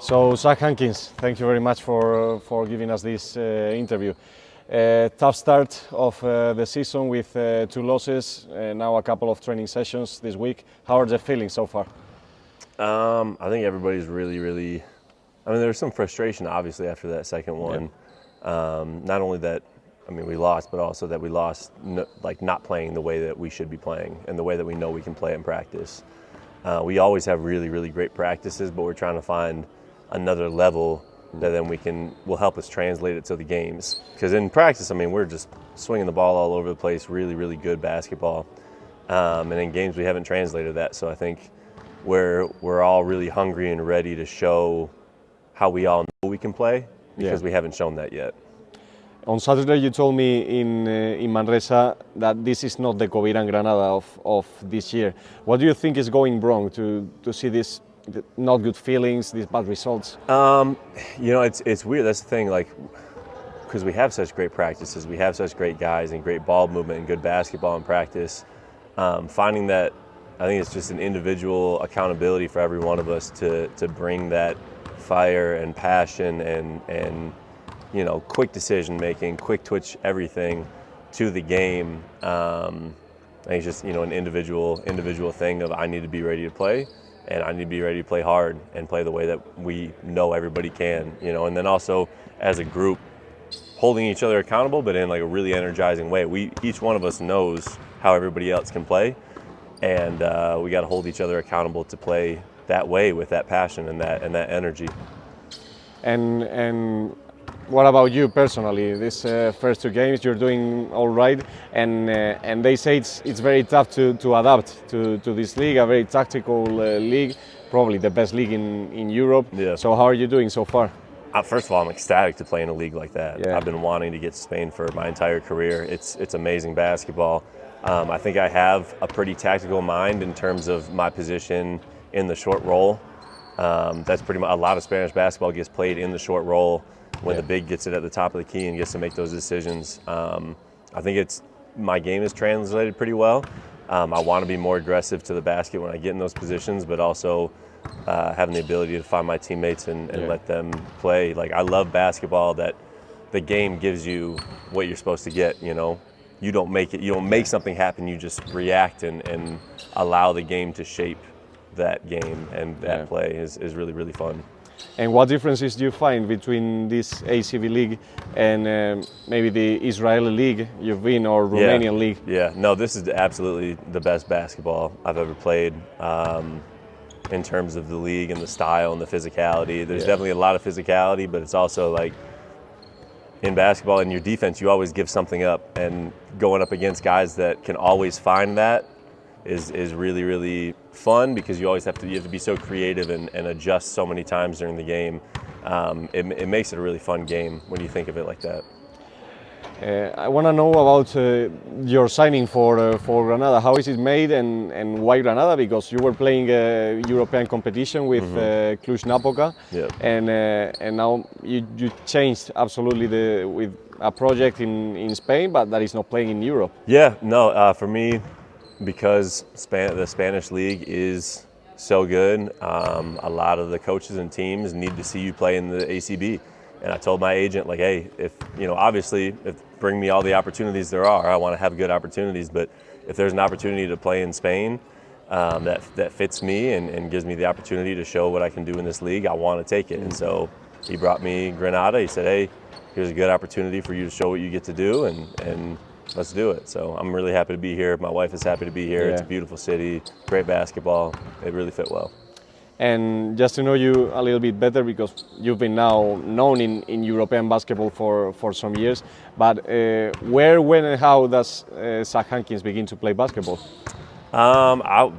So, ZACH HANKINS, thank you very much for giving us this interview. Tough start of the season with 2 losses, now a couple of training sessions this week. How are the feelings so far? I think everybody's really, I mean, there was some frustration obviously after that second one. Not only that, I mean, we lost, but also that we lost like not playing the way that we should be playing and the way that we know we can play in practice. We always have really great practices, but we're trying to find another level that then will help us translate it to the games. Because in practice, I mean, we're just swinging the ball all over the place, really good basketball. And in games, we haven't translated that. So I think we're all really hungry and ready to show how we all know we can play, because we haven't shown that yet. On Saturday, you told me in Manresa that this is not the Covirán Granada of this year. What do you think is going wrong to see this not good feelings, these bad results? You know, it's weird. That's the thing, like, because we have such great practices, we have such great guys and great ball movement and good basketball in practice. Finding that, I think it's just an individual accountability for every one of us to bring that fire and passion and you know, quick decision making, quick twitch everything to the game. I think it's just, you know, an individual thing of I need to be ready to play, and I need to be ready to play hard and play the way that we know everybody can, you know. And then also as a group, holding each other accountable, but in like a really energizing way. Each one of us knows how everybody else can play, and we got to hold each other accountable to play that way with that passion and that energy. And what about you personally? These first 2 games, you're doing all right, and they say it's very tough to adapt to this league, a very tactical league, probably the best league in Europe. Yeah. So how are you doing so far? First of all, I'm ecstatic to play in a league like that. Yeah. I've been wanting to get to Spain for my entire career. It's amazing basketball. I think I have a pretty tactical mind in terms of my position in the short roll. That's pretty much, a lot of Spanish basketball gets played in the short roll when the big gets it at the top of the key and gets to make those decisions. I think my game is translated pretty well. I want to be more aggressive to the basket when I get in those positions, but also having the ability to find my teammates and let them play. Like, I love basketball that the game gives you what you're supposed to get, you know. You don't make something happen, you just react and allow the game to shape that game, and that play is really fun. And what differences do you find between this ACB league and maybe the Israeli league you've been, or Romanian league? Yeah, no, this is absolutely the best basketball I've ever played in terms of the league and the style and the physicality. There's definitely a lot of physicality, but it's also like in basketball, in your defense, you always give something up, and going up against guys that can always find that is really fun, because you have to be so creative and adjust so many times during the game. It makes it a really fun game when you think of it like that. I want to know about your signing for Granada. How is it made, and why Granada? Because you were playing a European competition with Cluj-Napoca, and now you changed absolutely with a project in Spain, but that is not playing in Europe. Yeah, no, for me, because the Spanish league is so good, a lot of the coaches and teams need to see you play in the ACB. And I told my agent, like, hey, obviously, bring me all the opportunities there are. I want to have good opportunities, but if there's an opportunity to play in Spain that fits me and gives me the opportunity to show what I can do in this league, I want to take it. And so he brought me Granada. He said, hey, here's a good opportunity for you to show what you get to do, and let's do it. So I'm really happy to be here. My wife is happy to be here. It's a beautiful city, great basketball. It really fit well. And just to know you a little bit better, because you've been now known in European basketball for some years, but where, when, and how does ZACH HANKINS begin to play basketball?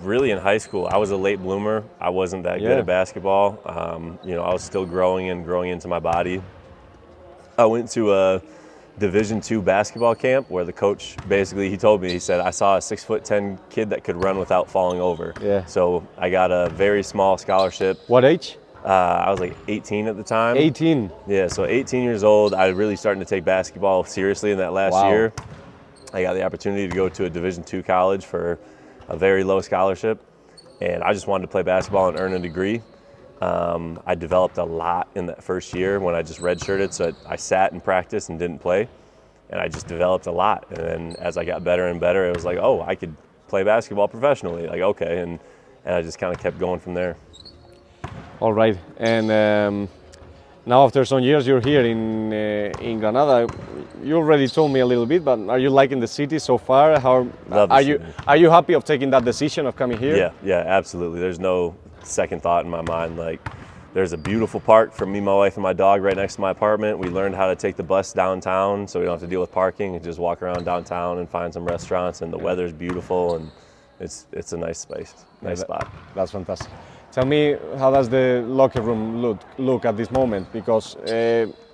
Really in high school. I was a late bloomer. I wasn't that good at basketball. You know, I was still growing into my body. I went to a Division II basketball camp where the coach he told me, he said, I saw a 6'10" kid that could run without falling over. Yeah. So I got a very small scholarship. What age? I was like 18 at the time. 18? Yeah, so 18 years old. I was really starting to take basketball seriously in that last year. I got the opportunity to go to a Division II college for a very low scholarship, and I just wanted to play basketball and earn a degree. I developed a lot in that first year when I just redshirted, so I sat and practiced and didn't play, and I just developed a lot. And then as I got better and better, it was like, oh, I could play basketball professionally. Like, okay, and I just kind of kept going from there. All right, and now after some years you're here in Granada. You already told me a little bit, but are you liking the city so far? Are you happy of taking that decision of coming here? Yeah, absolutely. There's no second thought in my mind. Like, there's a beautiful park for me, my wife, and my dog right next to my apartment. We learned how to take the bus downtown, so we don't have to deal with parking and just walk around downtown and find some restaurants. And the weather's beautiful, and it's a nice space, spot. That's fantastic. Tell me, how does the locker room look at this moment? Because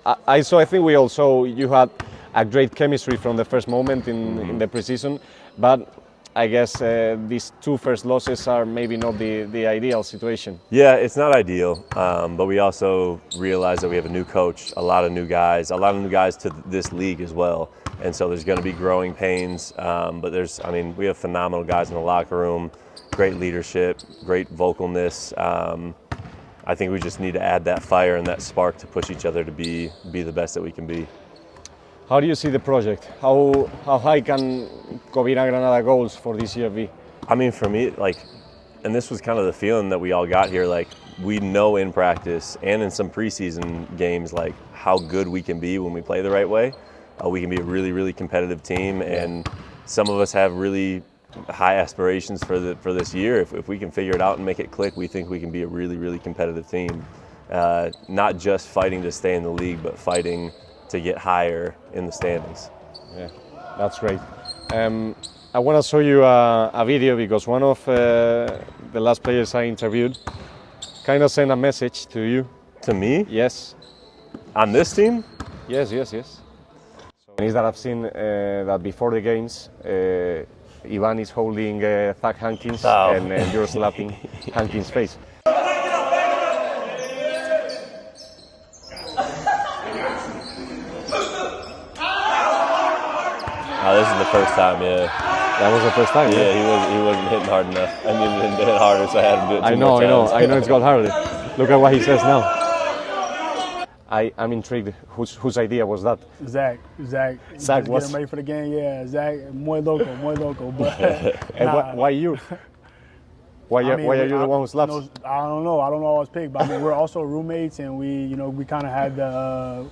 I think we all saw you had a great chemistry from the first moment in the preseason, but I guess these two first losses are maybe not the ideal situation. Yeah, it's not ideal, but we also realize that we have a new coach, a lot of new guys to this league as well, and so there's going to be growing pains. But we have phenomenal guys in the locker room, great leadership, great vocalness. I think we just need to add that fire and that spark to push each other to be the best that we can be. How do you see the project? How high can Covina Granada goals for this year be? I mean, for me, and this was kind of the feeling that we all got here, we know in practice and in some preseason games, how good we can be when we play the right way. We can be a really, really competitive team, and some of us have really high aspirations for this year. If we can figure it out and make it click, we think we can be a really, really competitive team. Not just fighting to stay in the league, but fighting to get higher in the standings. Yeah, that's great. I want to show you a video because one of the last players I interviewed kind of sent a message to you. To me? Yes. On this team? Yes. So is that I've seen that before the games, Ivan is holding ZACH HANKINS and you're slapping Hankins' face. This is the first time, yeah. That was the first time. Yeah, he wasn't hitting hard enough. I needed him to hit harder, so I had him do it two more times. I know it's got harder. Look at what he says now. I'm intrigued. Whose idea was that? Zach was getting ready for the game. Yeah, Zach, muy loco. But why you? Why are you the one who slaps? I don't know. I was picked, but we're also roommates, and we kind of had the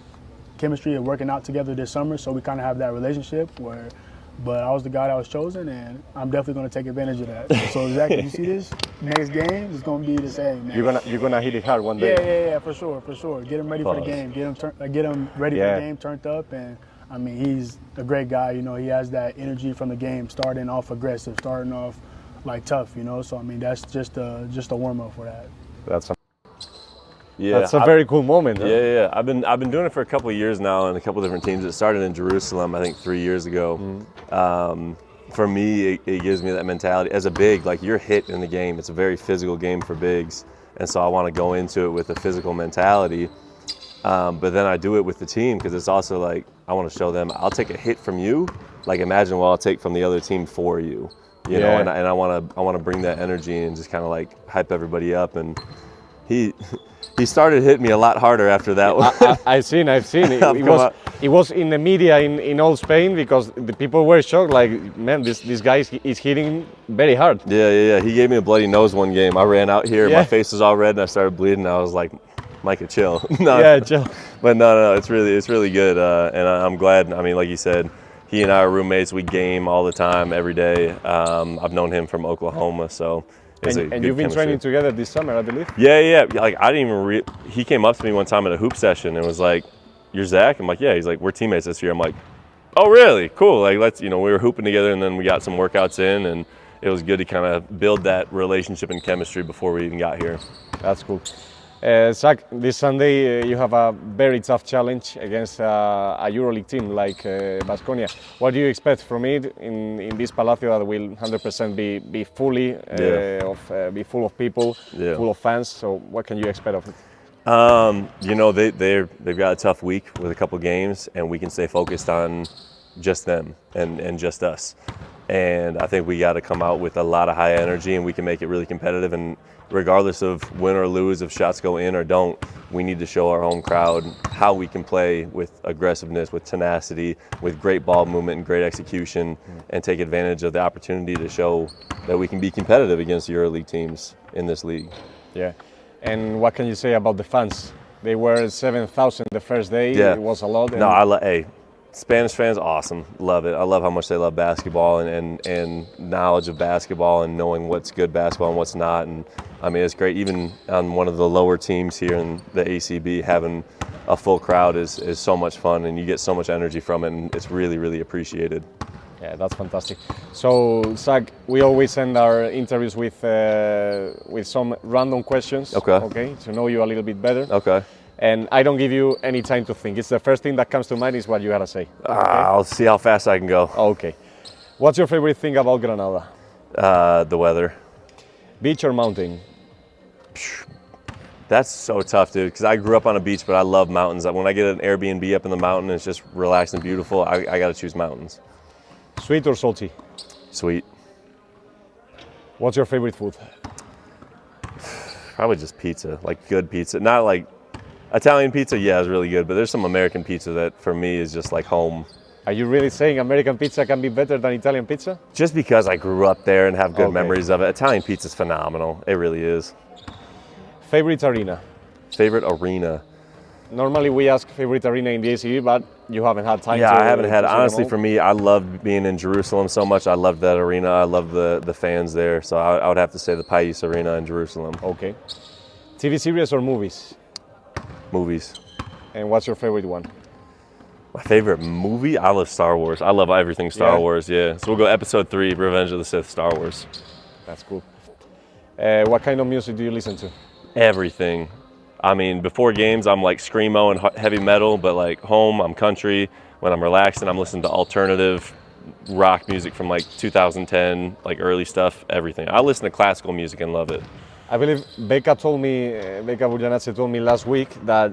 chemistry of working out together this summer, so we kind of have that relationship where. But I was the guy that was chosen, and I'm definitely going to take advantage of that. So Zach, you see this next game, it's going to be the same. Man. You're gonna hit it hard one day. Yeah, for sure. Get him ready for the game. Get him ready for the game, turned up, and he's a great guy. He has that energy from the game, starting off aggressive, starting off tough. So that's just a warm up for that. That's a very cool moment. Huh? Yeah. I've been doing it for a couple of years now in a couple of different teams. It started in Jerusalem, I think 3 years ago. For me, it gives me that mentality. As a big, you're hit in the game. It's a very physical game for bigs, and so I want to go into it with a physical mentality. But then I do it with the team because it's also I want to show them I'll take a hit from you. Imagine what I'll take from the other team for you. You know, and I want to bring that energy and just kind of hype everybody up. And he started hitting me a lot harder after that one. I've seen. It was in the media in all Spain because the people were shocked. Man, this guy is hitting very hard. Yeah. He gave me a bloody nose one game. I ran out here, my face was all red, and I started bleeding. I was like, Micah, chill. Chill. But no, it's really good, and I'm glad. Like you said, he and I are roommates. We game all the time, every day. I've known him from Oklahoma, so. And you've been training together this summer, I believe? Yeah. I didn't even he came up to me one time at a hoop session and was like, "You're Zach?" I'm like, "Yeah." He's like, "We're teammates this year." I'm like, "Oh, really? Cool." Let's, we were hooping together, and then we got some workouts in, and it was good to kind of build that relationship and chemistry before we even got here. That's cool. Zach, this Sunday you have a very tough challenge against a EuroLeague team like Baskonia. What do you expect from it in this Palacio that will 100% be full of people, full of fans? So what can you expect of it? They've got a tough week with a couple games, and we can stay focused on just them and just us. And I think we got to come out with a lot of high energy, and we can make it really competitive. And regardless of win or lose, if shots go in or don't, we need to show our home crowd how we can play with aggressiveness, with tenacity, with great ball movement and great execution, and take advantage of the opportunity to show that we can be competitive against EuroLeague teams in this league. Yeah. And what can you say about the fans? They were 7,000 the first day. Yeah. It was a lot. No, hey, Spanish fans, awesome. Love it. I love how much they love basketball and knowledge of basketball and knowing what's good basketball and what's not. And I mean, it's great. Even on one of the lower teams here in the ACB, having a full crowd is so much fun, and you get so much energy from it, and it's really, really appreciated. Yeah, that's fantastic. So, Zach, we always end our interviews with some random questions. Okay, to know you a little bit better. Okay. And I don't give you any time to think. It's the first thing that comes to mind is what you gotta say. Okay? I'll see how fast I can go. Okay. What's your favorite thing about Granada? The weather. Beach or mountain? That's so tough, dude, because I grew up on a beach, but I love mountains. When I get an Airbnb up in the mountain, it's just relaxed and beautiful. I got to choose mountains. Sweet or salty? Sweet. What's your favorite food? Probably just pizza, like good pizza. Not like Italian pizza, yeah, is really good, but there's some American pizza that for me is just like home. Are you really saying American pizza can be better than Italian pizza? Just because I grew up there and have good memories of it. Italian pizza's phenomenal. It really is. Favorite arena? Favorite arena? Normally we ask favorite arena in the ACB, but you haven't had time to. Yeah, I haven't had. Honestly, for me, I loved being in Jerusalem so much. I loved that arena. I loved the fans there. So I would have to say the Pais Arena in Jerusalem. Okay. TV series or movies? Movies. And what's your favorite one? My favorite movie? I love Star Wars. I love everything Star Wars, yeah. So we'll go episode 3, Revenge of the Sith, Star Wars. That's cool. What kind of music do you listen to? Everything. I mean, before games, I'm like screamo and heavy metal, but like home, I'm country. When I'm relaxing, I'm listening to alternative rock music from like 2010, like early stuff, everything. I listen to classical music and love it. I believe Becca Burjanace told me last week that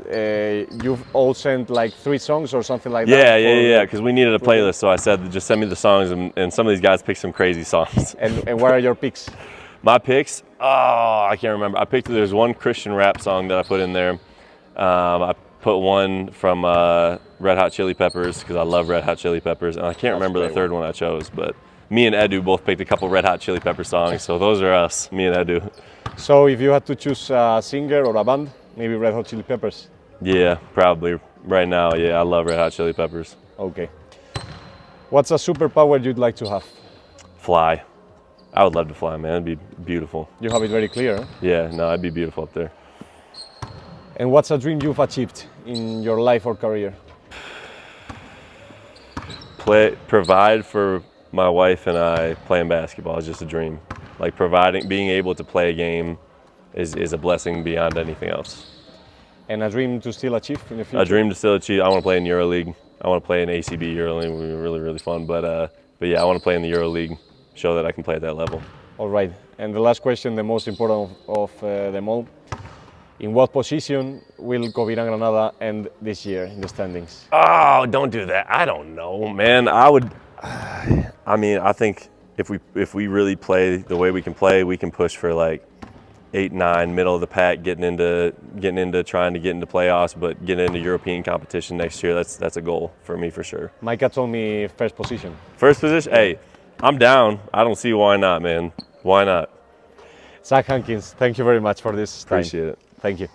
you've all sent like 3 songs or something like that. Yeah, because we needed a playlist, so I said, just send me the songs, and some of these guys picked some crazy songs. And what are your picks? My picks? Oh, I can't remember. There's one Christian rap song that I put in there. I put one from Red Hot Chili Peppers, because I love Red Hot Chili Peppers, and I can't remember the third one I chose, but me and Edu both picked a couple Red Hot Chili Pepper songs, so those are us, me and Edu. So if you had to choose a singer or a band, maybe Red Hot Chili Peppers? Yeah, probably. Right now, yeah, I love Red Hot Chili Peppers. Okay. What's a superpower you'd like to have? Fly. I would love to fly, man. It'd be beautiful. You have it very clear. Huh? Yeah, no, it'd be beautiful up there. And what's a dream you've achieved in your life or career? Provide for my wife and I. Playing basketball is just a dream. Like being able to play a game is a blessing beyond anything else. And a dream to still achieve in the future? A dream to still achieve. I want to play in EuroLeague. I want to play in ACB EuroLeague. It would be really, really fun. But yeah, I want to play in the EuroLeague. Show that I can play at that level. All right. And the last question, the most important of them all. In what position will Covirán Granada end this year in the standings? Oh, don't do that. I don't know, man. I think if we really play the way we can push for like 8-9, middle of the pack, getting into trying to get into playoffs, but getting into European competition next year. That's a goal for me for sure. Micah told me first position. First position? Hey, I'm down. I don't see why not, man. Why not? ZACH HANKINS, thank you very much for this time. Appreciate it. Thank you.